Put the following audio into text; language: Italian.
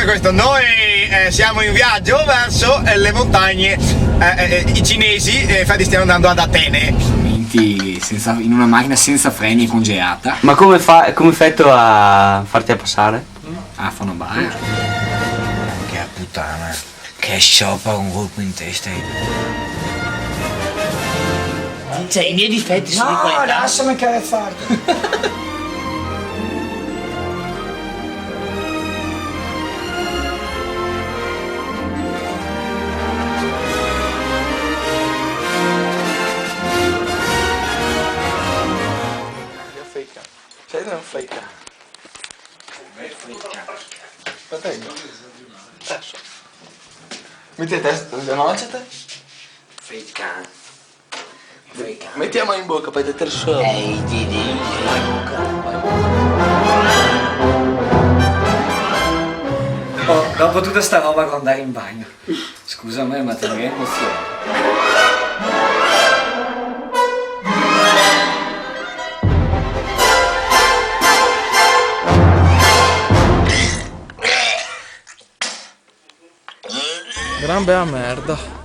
è questo? Noi siamo in viaggio verso le montagne i cinesi, infatti stiamo andando ad Atene. In una macchina senza freni e congelata. Ma come fai tu a farti passare? Ah, fanno bar. Che puttana, che scioppa un colpo in testa. Cioè, i miei difetti sono di qualità. No, lasciami carezzarti. Sei un fake. Metti a testa, lanciate. Fake. Metti la mano in bocca, poi te il suo. Ehi, Didi. Oh, dopo tutta sta roba con andare in bagno. Scusa me, ma te ne emozione. Gran bella merda.